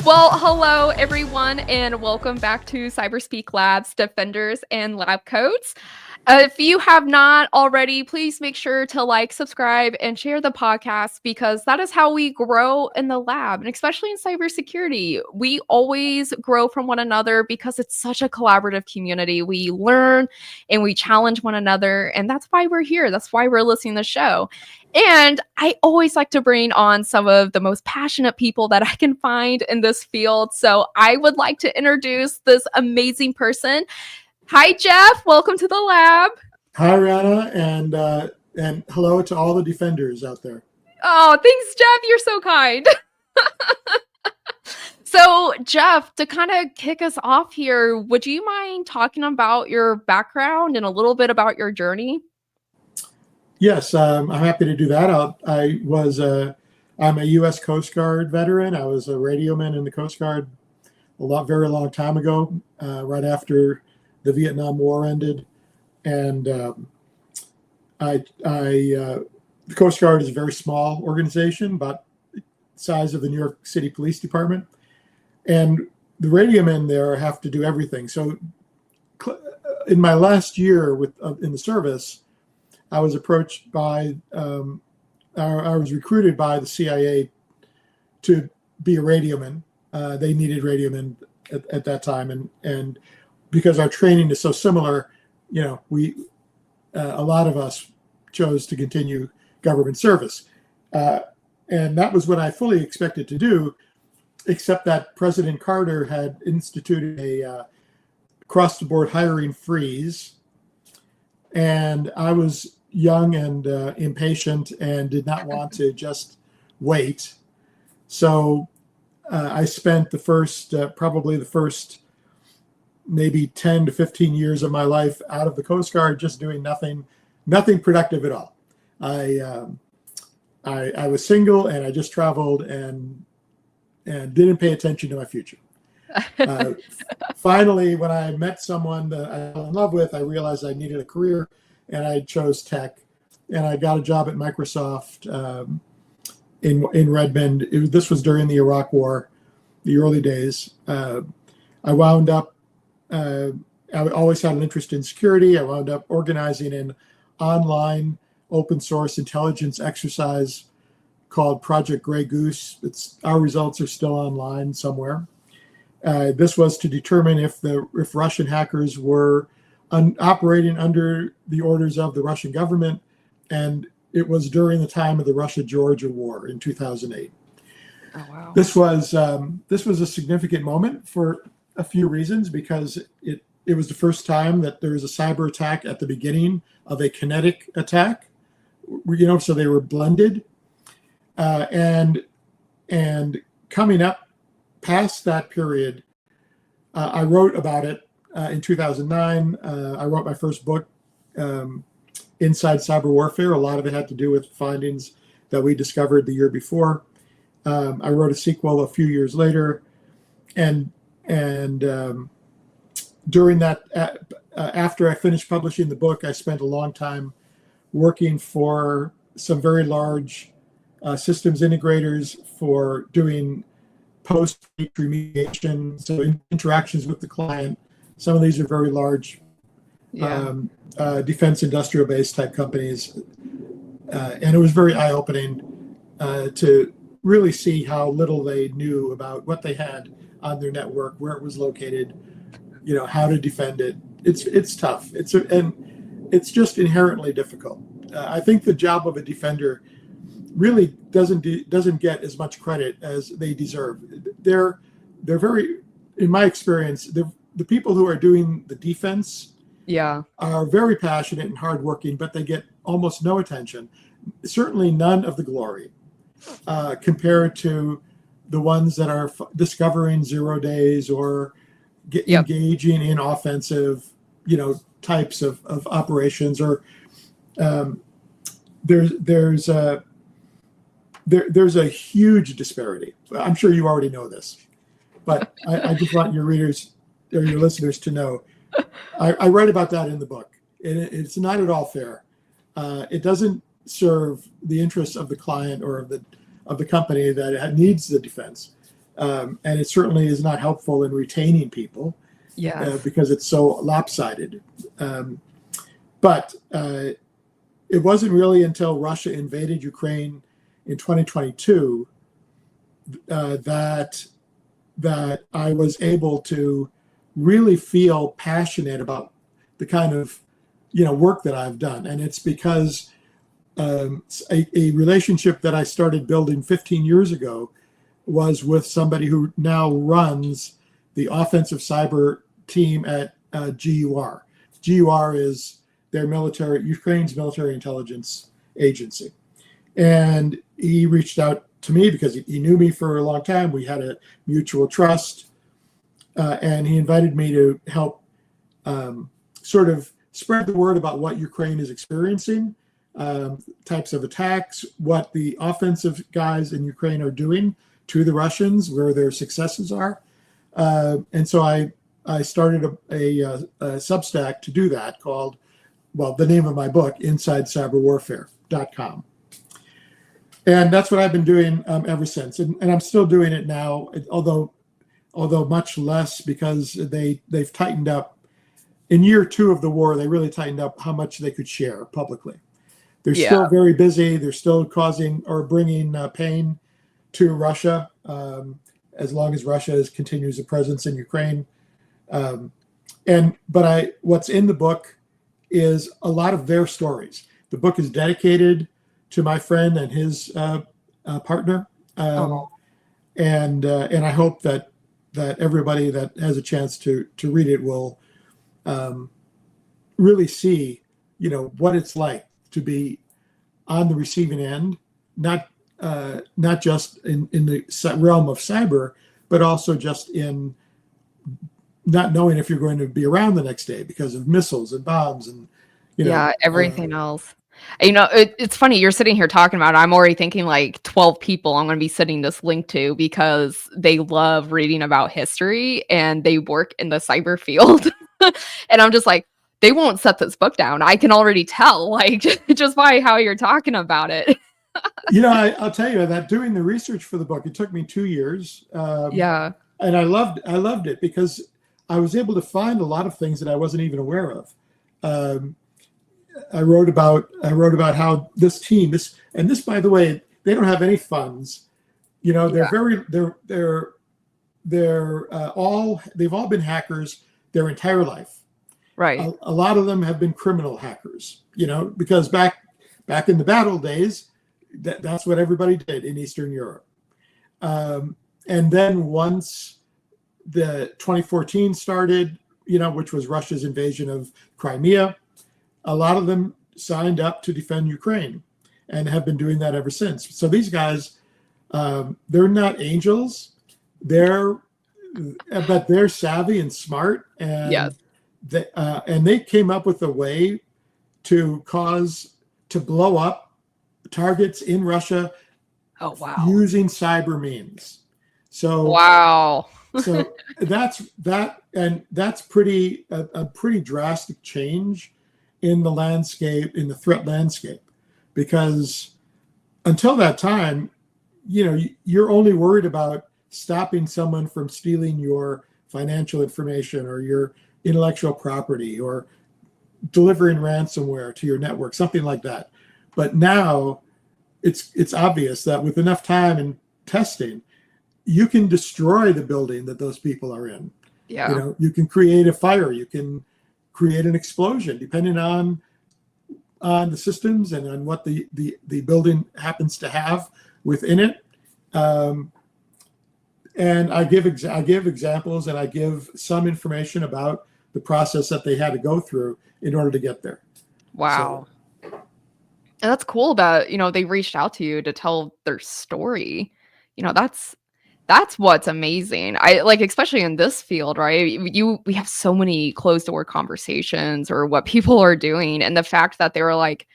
Well, hello everyone, and welcome back to Cyberspeak Labs, Defenders and Lab Coats. If you have not already, please make sure to like, subscribe, and share the podcast because that is how we grow in the lab, and especially in cybersecurity. We always grow from one another because it's such a collaborative community. We learn and we challenge one another, and that's why we're here. That's why we're listening to the show. And I always like to bring on some of the most passionate people that I can find in this field. So I would like to introduce this amazing person. Hi, Jeff. Welcome to the lab. Hi, Reanna, and hello to all the defenders out there. Oh, thanks, Jeff. You're so kind. So, Jeff, to kind of kick us off here, would you mind talking about your background and a little bit about your journey? Yes, I'm happy to do that. I'm a U.S. Coast Guard veteran. I was a radioman in the Coast Guard very long time ago, right after the Vietnam War ended, and the Coast Guard is a very small organization, about the size of the New York City Police Department, and the radiomen there have to do everything. So, in my last year in the service, I was approached by, I was recruited by the CIA to be a radioman. They needed radiomen at that time, and because our training is so similar, a lot of us chose to continue government service, and that was what I fully expected to do, except that President Carter had instituted a across-the-board hiring freeze, and I was young and impatient and did not want to just wait. So I spent probably the first maybe 10 to 15 years of my life out of the Coast Guard, just doing nothing productive at all. I was single and I just traveled and didn't pay attention to my future. Finally, when I met someone that I fell in love with, I realized I needed a career, and I chose tech, and I got a job at Microsoft in Redmond. This was during the Iraq War, the early days. I wound up, I always had an interest in security. I wound up organizing an online open source intelligence exercise called Project Grey Goose. Our results are still online somewhere. This was to determine if Russian hackers were operating under the orders of the Russian government, and it was during the time of the Russia-Georgia War in 2008. Oh, wow. This was a significant moment for a few reasons, because it was the first time that there was a cyber attack at the beginning of a kinetic attack. So they were blended, and coming up past that period, I wrote about it. In 2009, I wrote my first book, Inside Cyber Warfare. A lot of it had to do with findings that we discovered the year before. I wrote a sequel a few years later, and during that, after I finished publishing the book, I spent a long time working for some very large systems integrators for doing post remediation, so interactions with the client. Some of these are very large defense industrial base type companies. And it was very eye-opening to really see how little they knew about what they had on their network, where it was located, how to defend it. It's tough. And it's just inherently difficult. I think the job of a defender really doesn't get as much credit as they deserve. They're very, in my experience, the people who are doing the defense are very passionate and hardworking, but they get almost no attention, certainly none of the glory, compared to the ones that are discovering 0 days or engaging in offensive, types of operations. Or there's a huge disparity. I'm sure you already know this, but I just want your readers or your listeners to know. I write about that in the book, and it's not at all fair. It doesn't serve the interests of the client or of the company that needs the defense. And it certainly is not helpful in retaining people Yes. because it's so lopsided. But it wasn't really until Russia invaded Ukraine in 2022 that I was able to really feel passionate about the kind of work that I've done, and it's because a relationship that I started building 15 years ago was with somebody who now runs the offensive cyber team at GUR. GUR is their Ukraine's military intelligence agency. And he reached out to me because he knew me for a long time. We had a mutual trust. And he invited me to help sort of spread the word about what Ukraine is experiencing, types of attacks, what the offensive guys in Ukraine are doing to the Russians, where their successes are. And so I started a Substack to do that called, the name of my book, InsideCyberWarfare.com. And that's what I've been doing ever since. And I'm still doing it now, although much less, because they've tightened up. In year 2 of the war, they really tightened up how much they could share publicly. They're still very busy. They're still causing or bringing pain to Russia, as long as Russia continues a presence in Ukraine. But what's in the book is a lot of their stories. The book is dedicated to my friend and his partner, and I hope that everybody that has a chance to read it will really see, what it's like to be on the receiving end, not just in the realm of cyber, but also just in not knowing if you're going to be around the next day because of missiles and bombs and everything else. It's funny you're sitting here talking about it. I'm already thinking like 12 people I'm going to be sending this link to because they love reading about history and they work in the cyber field. And I'm just like, they won't set this book down. I can already tell, like, just by how you're talking about it. I'll tell you that doing the research for the book, it took me 2 years. And I loved it because I was able to find a lot of things that I wasn't even aware of. I wrote about how this team, by the way, they don't have any funds. They've all been hackers their entire life. Right. A lot of them have been criminal hackers, because back in the battle days, that's what everybody did in Eastern Europe. And then once the 2014 started, which was Russia's invasion of Crimea, a lot of them signed up to defend Ukraine and have been doing that ever since. So these guys, they're not angels. But they're savvy and smart, and they came up with a way to blow up targets in Russia. Oh wow! Using cyber means. So wow. So that's a pretty drastic change in the landscape, in the threat landscape, because until that time, you're only worried about stopping someone from stealing your financial information or your intellectual property or delivering ransomware to your network, something like that. But now it's obvious that with enough time and testing, you can destroy the building that those people are in. Yeah. You can create a fire, you can create an explosion, depending on the systems and on what the building happens to have within it. And I give examples, and I give some information about the process that they had to go through in order to get there. Wow. And that's cool about, they reached out to you to tell their story. That's what's amazing. I like, especially in this field, right? We have so many closed door conversations or what people are doing. And the fact that they were like,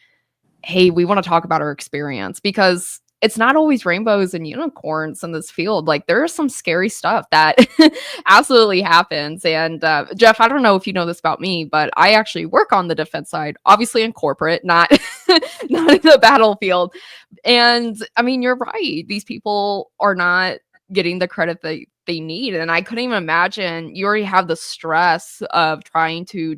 hey, we want to talk about our experience, because it's not always rainbows and unicorns in this field. Like, there's some scary stuff that absolutely happens. And Jeff, I don't know if you know this about me, but I actually work on the defense side, obviously in corporate, not not in the battlefield. And I mean, you're right. These people are not getting the credit that they need. And I couldn't even imagine, you already have the stress of trying to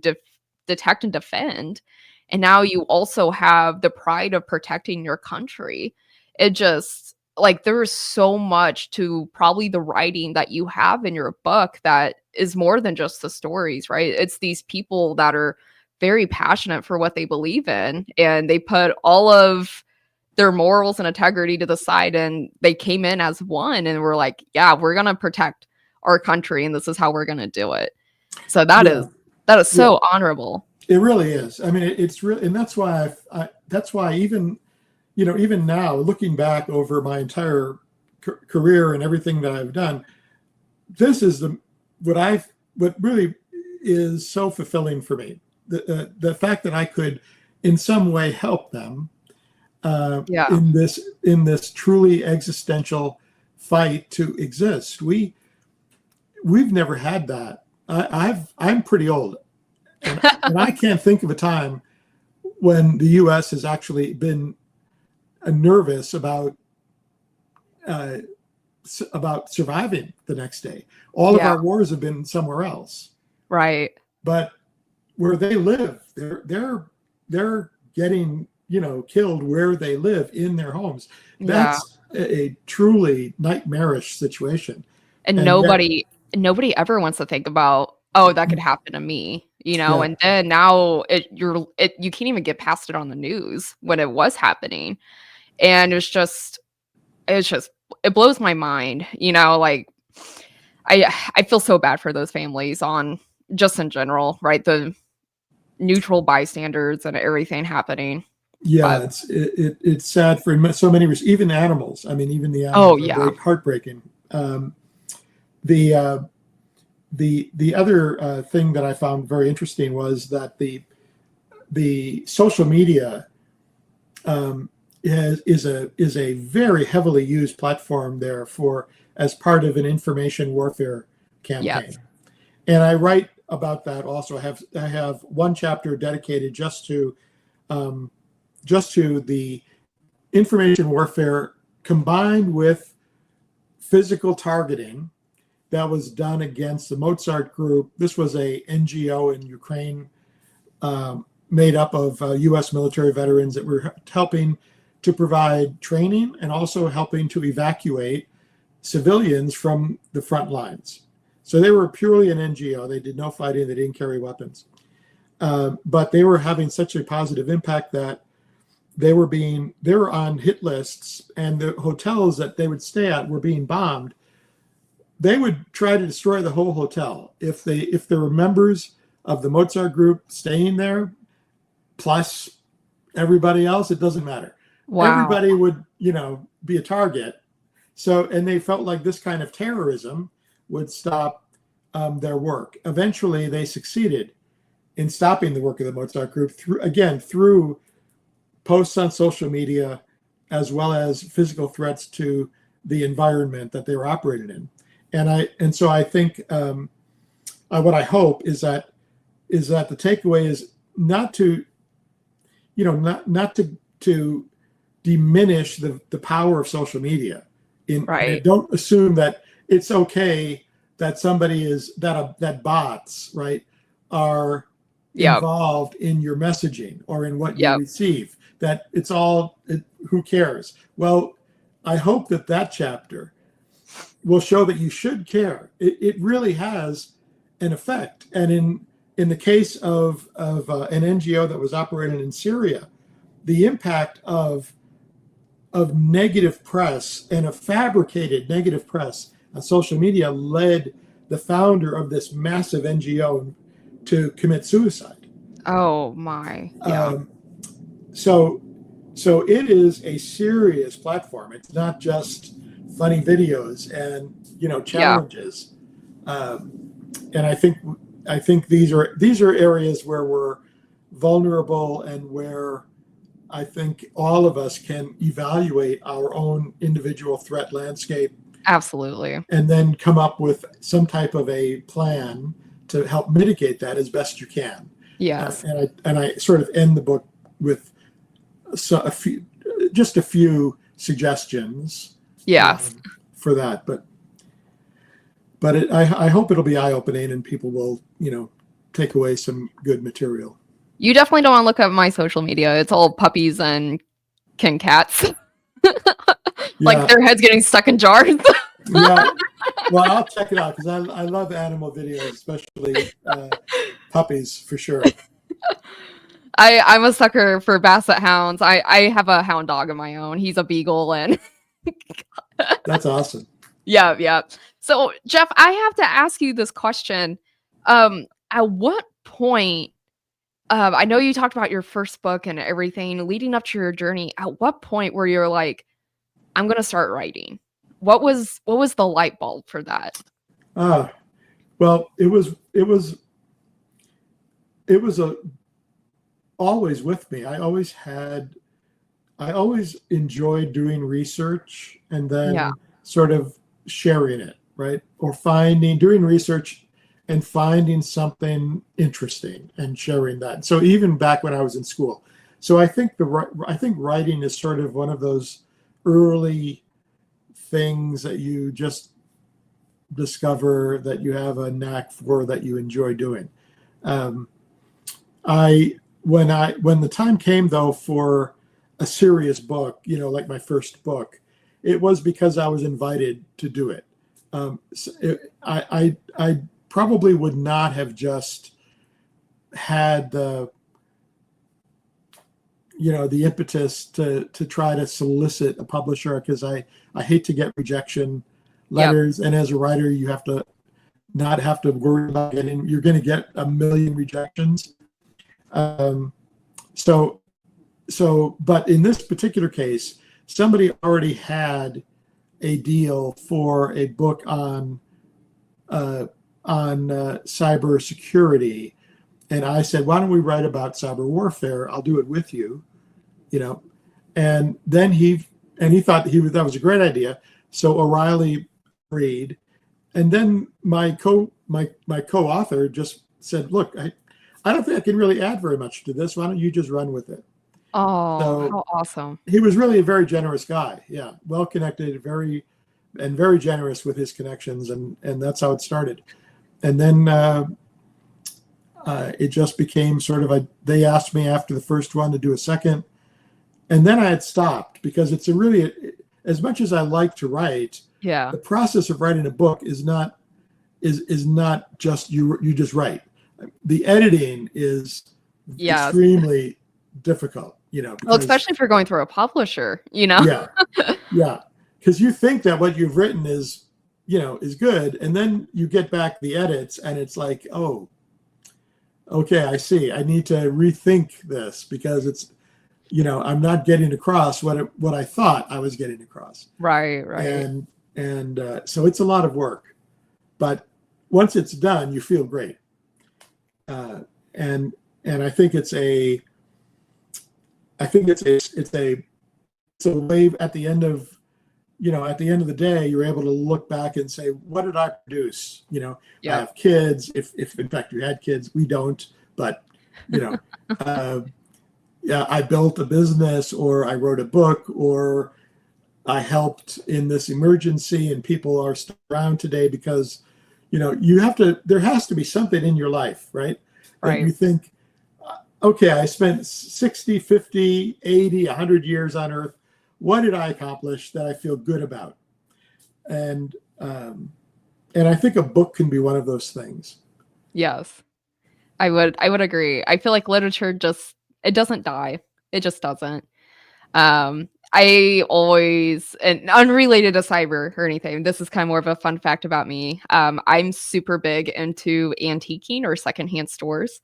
detect and defend, and now you also have the pride of protecting your country. It just, like, there is so much to probably the writing that you have in your book that is more than just the stories, right? It's these people that are very passionate for what they believe in, and they put all of their morals and integrity to the side, and they came in as one and were like, yeah, we're going to protect our country, and this is how we're going to do it. So that Yeah. is Yeah. so honorable. It really is. I mean, it's really, and that's why that's why even, even now, looking back over my entire career and everything that I've done, this is what really is so fulfilling for me. The fact that I could in some way help them in this truly existential fight to exist. We've never had that. I'm pretty old, and I can't think of a time when the U.S. has actually been nervous about surviving the next day. All of our wars have been somewhere else, right? But where they live, they're getting killed where they live in their homes. That's a truly nightmarish situation. And nobody ever wants to think about, oh, that could happen to me, and then now you can't even get past it on the news when it was happening. And it blows my mind, like I feel so bad for those families on just in general, right? The neutral bystanders and everything happening. Yeah, But it's sad for so many reasons. Even animals. I mean, even the animals are very heartbreaking. The other thing that I found very interesting was that the social media is a very heavily used platform there as part of an information warfare campaign. Yes. And I write about that also. I have one chapter dedicated just to the information warfare combined with physical targeting that was done against the Mozart Group. This was a NGO in Ukraine made up of U.S. military veterans that were helping to provide training and also helping to evacuate civilians from the front lines. So they were purely an NGO. They did no fighting. They didn't carry weapons. But they were having such a positive impact that they were on hit lists, and the hotels that they would stay at were being bombed. They would try to destroy the whole hotel if there were members of the Mozart Group staying there, plus everybody else. It doesn't matter. Wow. Everybody would, be a target. So, and they felt like this kind of terrorism would stop their work. Eventually, they succeeded in stopping the work of the Mozart Group through posts on social media, as well as physical threats to the environment that they were operating in. And so I think what I hope is that the takeaway is not to diminish the power of social media. Right. Don't assume that it's okay that that bots, right, are involved in your messaging or in what you receive. That it's all, who cares? Well, I hope that chapter will show that you should care. It really has an effect. And in the case of an NGO that was operating in Syria, the impact of negative press and a fabricated negative press on social media led the founder of this massive NGO to commit suicide. Oh my! Yeah. So it is a serious platform. It's not just funny videos and challenges. And I think these are areas where we're vulnerable and where I think all of us can evaluate our own individual threat landscape. Absolutely. And then come up with some type of a plan to help mitigate that as best you can. Yes. And I sort of end the book with just a few suggestions. Yes. For that, but but I hope it'll be eye-opening and people will, take away some good material. You definitely don't want to look at my social media. It's all puppies and kin cats. Like Yeah. their heads getting stuck in jars. Yeah. Well, I'll check it out because I love animal videos, especially puppies for sure. I'm a sucker for basset hounds. I have a hound dog of my own. He's a beagle, and That's awesome. yeah. So Jeff, I have to ask you this question. At what point, I know you talked about your first book and everything leading up to your journey. At what point were you like, I'm gonna start writing? What was the light bulb for that? Well, it was always with me. I always enjoyed doing research and then sort of sharing it, right? Or doing research and finding something interesting and sharing that. So even back when I was in school. So I think writing is sort of one of those early things that you just discover that you have a knack for, that you enjoy doing. When the time came though for a serious book, like my first book, it was because I was invited to do it. I probably would not have just had the impetus to try to solicit a publisher, because I hate to get rejection letters. Yep. And as a writer, you have to not have to worry about you're going to get a million rejections. But in this particular case, somebody already had a deal for a book on cybersecurity. And I said, why don't we write about cyber warfare? I'll do it with you, And then he thought that was a great idea. So O'Reilly agreed. And then my co-author just said, look, I don't think I can really add very much to this. Why don't you just run with it? Oh, so, how awesome. He was really a very generous guy. Yeah. Well-connected, very generous with his connections. And that's how it started. And then it just became sort of they asked me after the first one to do a second. And then I had stopped because it's as much as I like to write, the process of writing a book is not just you just write. The editing is extremely difficult, well, especially if you're going through a publisher, Yeah. Because you think that what you've written is good. And then you get back the edits and it's like, oh, okay, I see. I need to rethink this because it's, I'm not getting across what I thought I was getting across. Right. And so it's a lot of work, but once it's done, you feel great. And I think it's a way at the end of the day, you're able to look back and say, what did I produce? I have kids. If in fact you had kids, we don't, but I built a business, or I wrote a book, or I helped in this emergency, and people are still around today because, there has to be something in your life, right? That you think, okay, I spent 60, 50, 80, 100 years on Earth. What did I accomplish that I feel good about? And I think a book can be one of those things. Yes, I would agree. I feel like literature it doesn't die. It just doesn't. I always, and unrelated to cyber or anything, this is kind of more of a fun fact about me. I'm super big into antiquing or secondhand stores.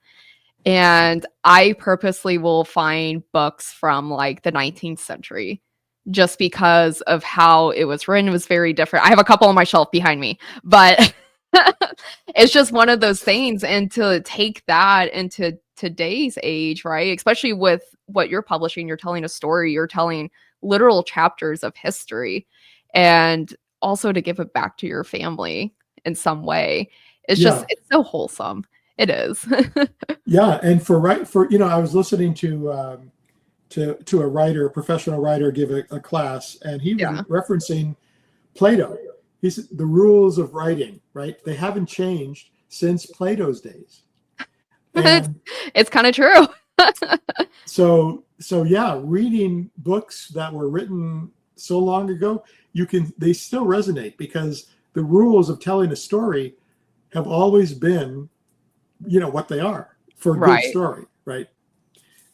And I purposely will find books from like the 19th century just because of how it was written. It was very different. I have a couple on my shelf behind me, but it's just one of those things. And to take that into today's age, right? Especially with what you're publishing, you're telling a story, you're telling literal chapters of history, and also to give it back to your family in some way. It's it's so wholesome. It is. Yeah. And I was listening to a professional writer give a class, and he was referencing Plato. he said the rules of writing, right? They haven't changed since Plato's days. And it's kind of true. so yeah, reading books that were written so long ago, they still resonate because the rules of telling a story have always been, what they are for a good story, right?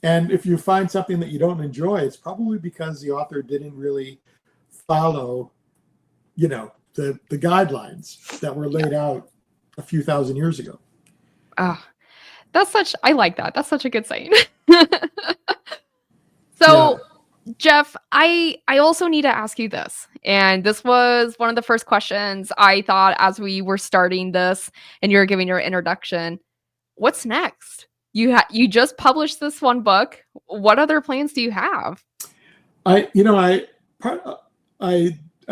And if you find something that you don't enjoy, it's probably because the author didn't really follow, the guidelines that were laid out a few thousand years ago. I like that. That's such a good saying. So, Jeff, I also need to ask you this. And this was one of the first questions I thought as we were starting this and you were giving your introduction. What's next? You just published this one book. What other plans do you have? I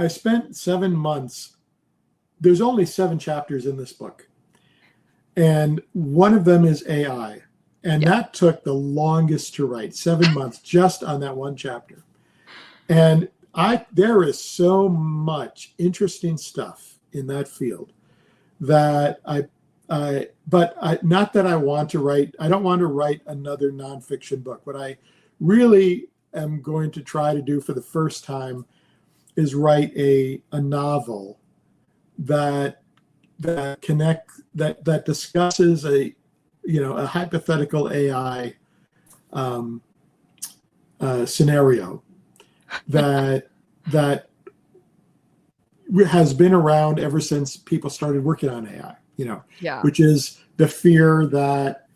spent 7 months. There's only 7 chapters in this book. And one of them is AI. And that took the longest to write, 7 months just on that one chapter. And there is so much interesting stuff in that field that not that I want to write. I don't want to write another nonfiction book. What I really am going to try to do for the first time is write a novel that discusses a hypothetical AI scenario that has been around ever since people started working on AI. Which is the fear that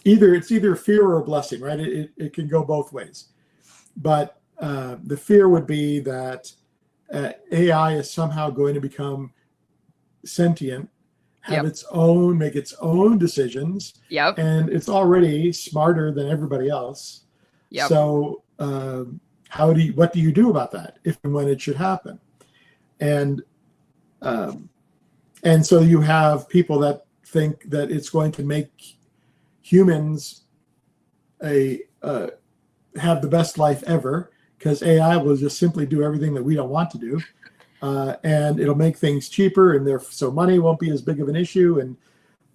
it's either fear or a blessing, right? It can go both ways. But the fear would be that AI is somehow going to become sentient, make its own decisions. And it's already smarter than everybody else. So what do you do about that if and when it should happen? And so you have people that think that it's going to make humans have the best life ever because AI will just simply do everything that we don't want to do. And it'll make things cheaper, and so money won't be as big of an issue,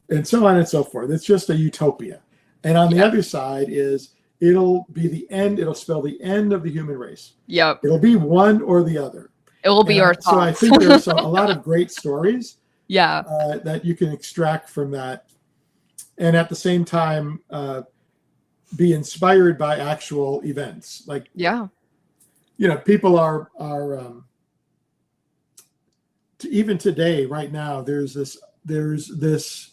and so on and so forth. It's just a utopia. And on the other side is it'll be the end. It'll spell the end of the human race. It'll be one or the other. It will be our thoughts. So I think there's a lot of great stories yeah, that you can extract from that, and at the same time be inspired by actual events. Like, yeah, people are even today, right now, there's this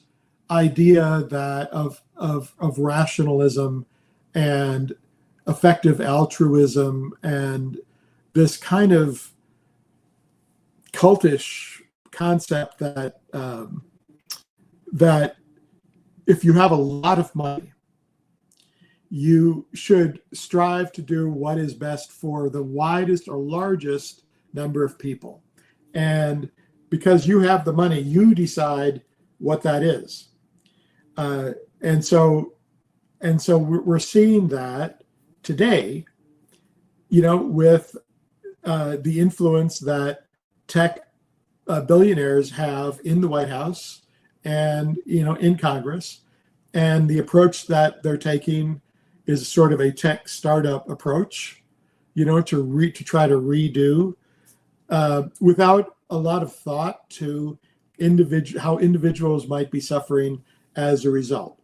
idea that of rationalism and effective altruism and this kind of cultish concept that that if you have a lot of money, you should strive to do what is best for the widest or largest number of people. And because you have the money, you decide what that is. And so we're seeing that today, with the influence that tech billionaires have in the White House and, in Congress. And the approach that they're taking is sort of a tech startup approach, to try to redo without a lot of thought to how individuals might be suffering as a result.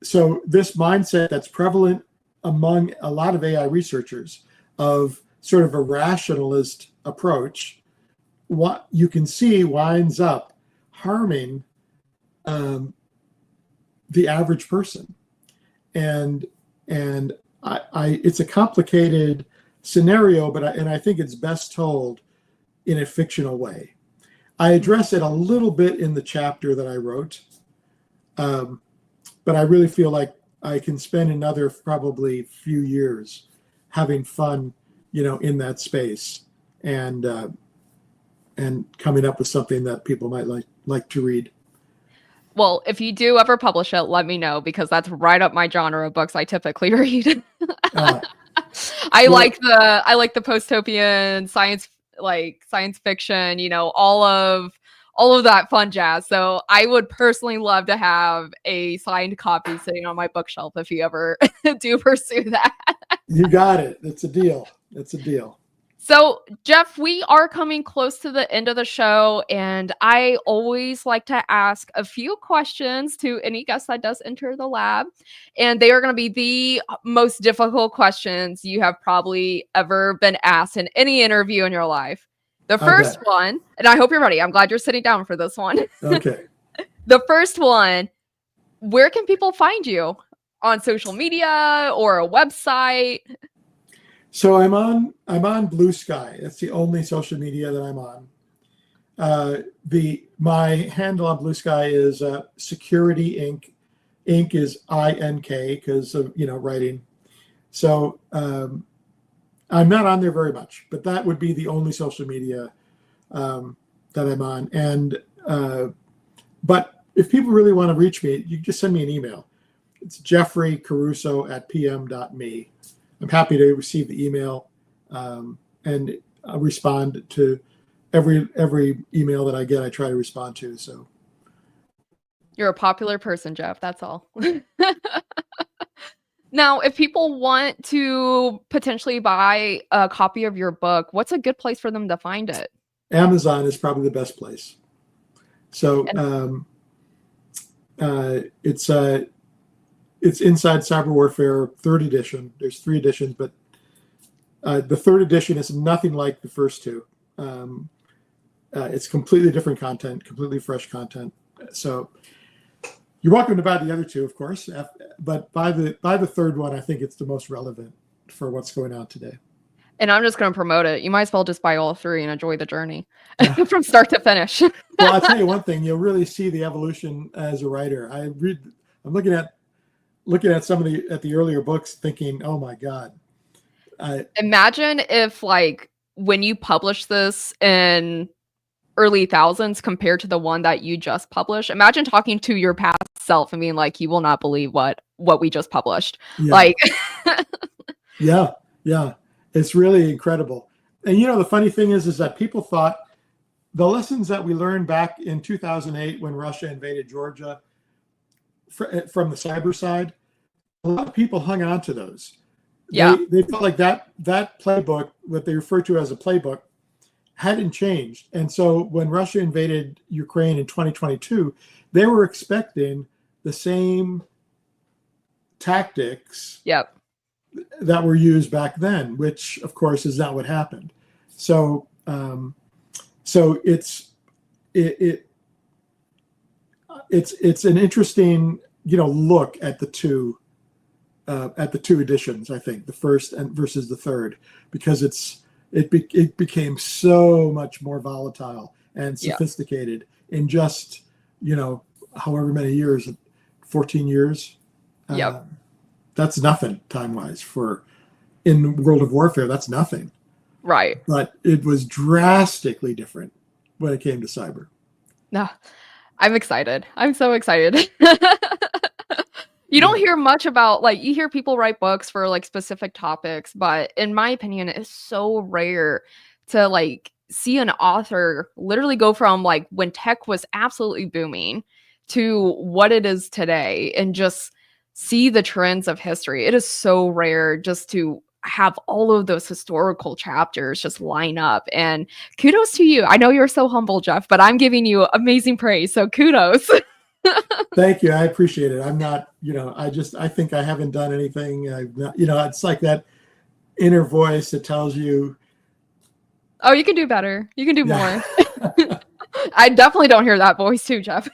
So this mindset that's prevalent among a lot of AI researchers of sort of a rationalist approach, what you can see winds up harming the average person. And it's a complicated scenario, but I think it's best told in a fictional way. I address it a little bit in the chapter that I wrote, but I really feel like I can spend another probably few years having fun, in that space and coming up with something that people might like to read. Well, if you do ever publish it, let me know, because that's right up my genre of books I typically read. I like the post-topian science like science fiction, all of that fun jazz. So I would personally love to have a signed copy sitting on my bookshelf if you ever do pursue that. You got it. It's a deal. It's a deal. So, Jeff, we are coming close to the end of the show, and I always like to ask a few questions to any guest that does enter the lab. And they are going to be the most difficult questions you have probably ever been asked in any interview in your life. The first one, and I hope you're ready. I'm glad you're sitting down for this one. Okay. The first one, where can people find you? On social media or a website? So I'm on Blue Sky. That's the only social media that I'm on. My handle on Blue Sky is Security Inc. Inc is INK because of writing. So I'm not on there very much, but that would be the only social media that I'm on. And but if people really want to reach me, you can just send me an email. It's jeffreycaruso@pm.me. I'm happy to receive the email and respond to every email that I get. I try to respond to. So you're a popular person, Jeff. That's all. Now, if people want to potentially buy a copy of your book, what's a good place for them to find it? Amazon is probably the best place. So it's Inside Cyber Warfare, 3rd edition. There's 3 editions, but the 3rd edition is nothing like the first 2. It's completely different content, completely fresh content. So you're welcome to buy the other 2, of course, but by the 3rd one, I think it's the most relevant for what's going on today. And I'm just going to promote it. You might as well just buy all 3 and enjoy the journey from start to finish. Well, I'll tell you one thing: you'll really see the evolution as a writer. I'm looking at some of the earlier books, thinking, "Oh my God!" Imagine if, like, when you published this in early thousands compared to the one that you just published. Imagine talking to your past self and being like, "You will not believe what we just published." Yeah. Like, yeah, it's really incredible. And the funny thing is that people thought the lessons that we learned back in 2008 when Russia invaded Georgia from the cyber side, a lot of people hung on to those. Yeah. They felt like that playbook, what they refer to as a playbook, hadn't changed. And so when Russia invaded Ukraine in 2022, they were expecting the same tactics yep. that were used back then, which of course is not what happened. So it's an interesting look at the two editions. I think the first and versus the third, because it became so much more volatile and sophisticated in just however many years, 14 years. Yep. That's nothing time-wise in World of Warfare. That's nothing. Right. But it was drastically different when it came to cyber. No, I'm excited. I'm so excited. You don't hear much about, like, you hear people write books for like specific topics, but in my opinion, it's so rare to like see an author literally go from like when tech was absolutely booming to what it is today and just see the trends of history. It is so rare just to have all of those historical chapters just line up. And kudos to you. I know you're so humble, Jeff, but I'm giving you amazing praise. So kudos. Thank you. I appreciate it. I'm not, I think I haven't done anything. I've not, it's like that inner voice that tells you, oh, you can do better. You can do more. I definitely don't hear that voice too, Jeff.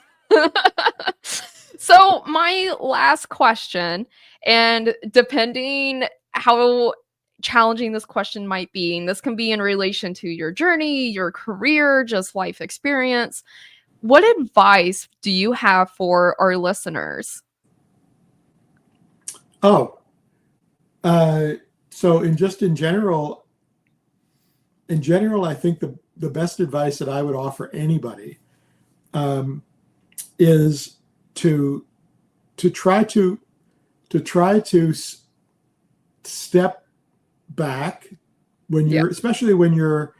So my last question, and depending how challenging this question might be, and this can be in relation to your journey, your career, just life experience, what advice do you have for our listeners? So in general, I think the best advice that I would offer anybody is to try to step back when especially when you're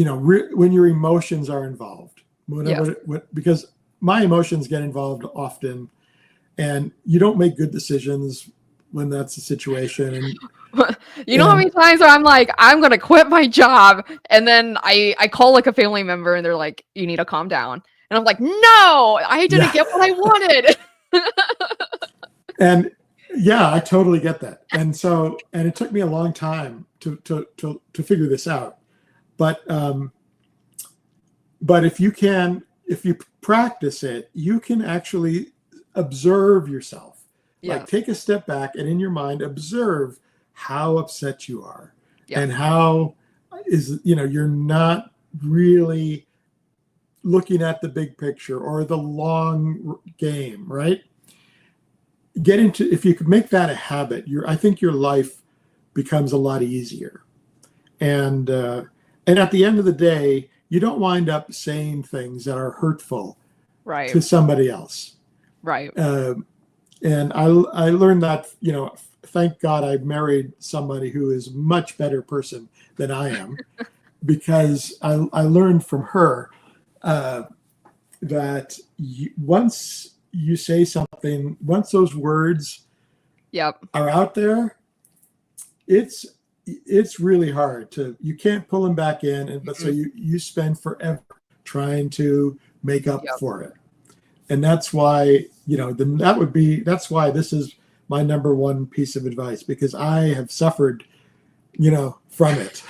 when your emotions are involved, Yes. because my emotions get involved often, and you don't make good decisions when that's the situation. You know how many times I'm like, I'm gonna quit my job, and then I call like a family member, and they're like, you need to calm down, and I'm like, no, I didn't get what I wanted. And yeah, I totally get that. And it took me a long time to figure this out. But if you practice it, you can actually observe yourself. Yeah. Like, take a step back and in your mind observe how upset you are, Yeah. and how you're not really looking at the big picture or the long game, right? If you could make that a habit, I think your life becomes a lot easier. And at the end of the day, you don't wind up saying things that are hurtful to somebody else. Right. And I learned that, thank God I married somebody who is a much better person than I am, because I learned from her that once you say something, once those words are out there, it's really hard you can't pull them back in. But so you spend forever trying to make up for it. And that's why, that's why this is my number one piece of advice, because I have suffered, from it.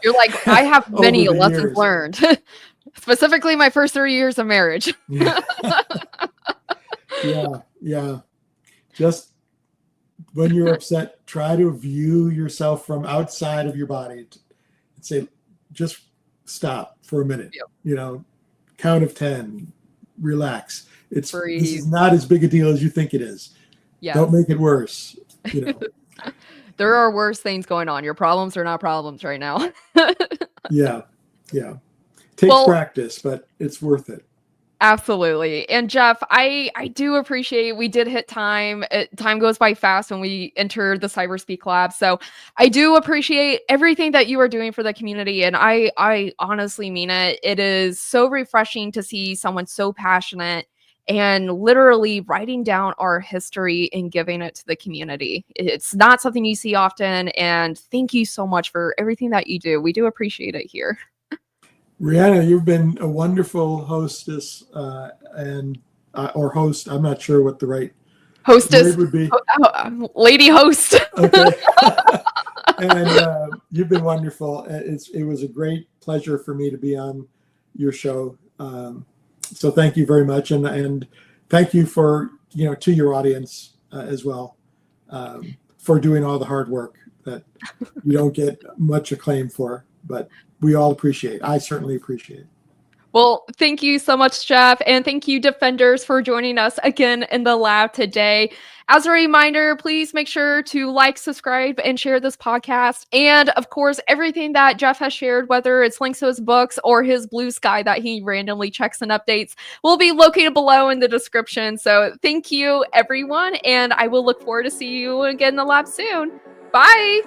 You're like, I have many lessons learned, specifically my first 3 years of marriage. Yeah. Just when you're upset, try to view yourself from outside of your body and say, just stop for a minute, count of 10, relax. This is not as big a deal as you think it is. Yes. Don't make it worse. There are worse things going on. Your problems are not problems right now. Yeah. Takes practice, but it's worth it. Absolutely. And Jeff, I do appreciate we did hit time. Time goes by fast when we enter the Cyberspeak Lab. So I do appreciate everything that you are doing for the community. And I honestly mean it. It is so refreshing to see someone so passionate and literally writing down our history and giving it to the community. It's not something you see often. And thank you so much for everything that you do. We do appreciate it here. Reanna, you've been a wonderful hostess or host. I'm not sure what the right hostess word would be. Lady host. Okay. And you've been wonderful. It was a great pleasure for me to be on your show. So thank you very much, and thank you for to your audience as well, for doing all the hard work that you don't get much acclaim for, but we all appreciate. I certainly appreciate. Well, thank you so much, Jeff. And thank you, Defenders, for joining us again in the lab today. As a reminder, please make sure to like, subscribe, and share this podcast. And of course, everything that Jeff has shared, whether it's links to his books or his Blue Sky that he randomly checks and updates, will be located below in the description. So thank you, everyone. And I will look forward to see you again in the lab soon. Bye.